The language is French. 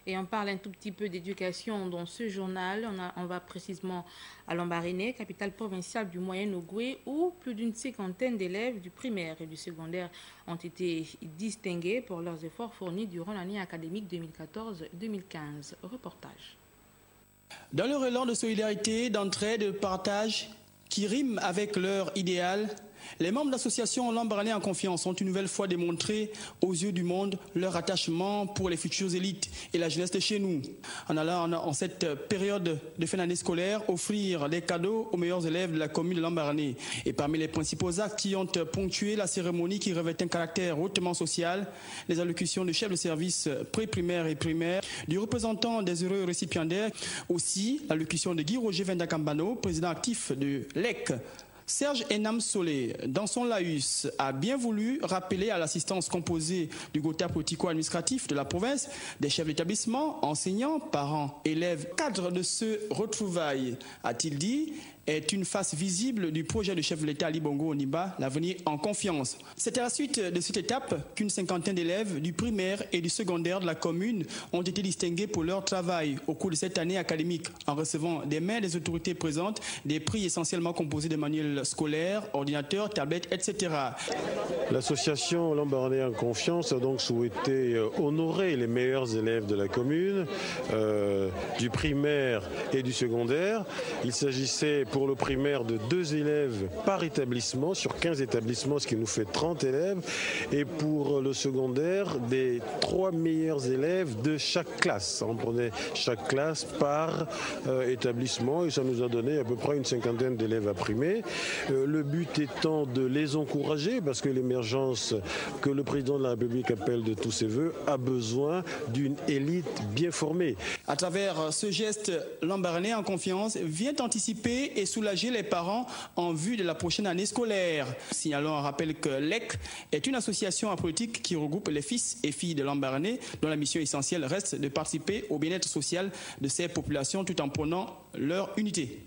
Et on parle un tout petit peu d'éducation dans ce journal. On va précisément à Lambaréné, capitale provinciale du Moyen-Ogooué, où plus d'une cinquantaine d'élèves du primaire et du secondaire ont été distingués pour leurs efforts fournis durant l'année académique 2014-2015. Reportage. Dans leur élan de solidarité, d'entraide, de partage, qui rime avec leur idéal, les membres de l'association Lambaréné en confiance ont une nouvelle fois démontré aux yeux du monde leur attachement pour les futures élites et la jeunesse de chez nous. En allant en cette période de fin d'année scolaire offrir des cadeaux aux meilleurs élèves de la commune de Lambaréné. Et parmi les principaux actes qui ont ponctué la cérémonie qui revêt un caractère hautement social, les allocutions de chefs de service pré-primaire et primaire, du représentant des heureux récipiendaires, aussi l'allocution de Guy Roger Vendakambano, président actif de l'EC. Serge Enam Solé, dans son laïus, a bien voulu rappeler à l'assistance composée du Gotha politico-administratif de la province, des chefs d'établissement, enseignants, parents, élèves, cadres de ce retrouvail, a-t-il dit, est une face visible du projet de chef de l'État Ali Bongo Ondimba, l'avenir en confiance. C'est à la suite de cette étape qu'une cinquantaine d'élèves du primaire et du secondaire de la commune ont été distingués pour leur travail au cours de cette année académique, en recevant des mains des autorités présentes des prix essentiellement composés de manuels scolaires, ordinateurs, tablettes, etc. L'association Lambaréné en confiance a donc souhaité honorer les meilleurs élèves de la commune, du primaire et du secondaire. Il s'agissait pour le primaire de 2 élèves par établissement sur 15 établissements, ce qui nous fait 30 élèves, et pour le secondaire des 3 meilleurs élèves de chaque classe. On prenait chaque classe par établissement et ça nous a donné à peu près une cinquantaine d'élèves à primer. Le but étant de les encourager parce que l'émergence que le président de la République appelle de tous ses voeux a besoin d'une élite bien formée. À travers ce geste, Lambaréné en confiance vient anticiper et soulager les parents en vue de la prochaine année scolaire. Signalons un rappel que l'EC est une association apolitique qui regroupe les fils et filles de Lambaréné dont la mission essentielle reste de participer au bien-être social de ces populations tout en prônant leur unité.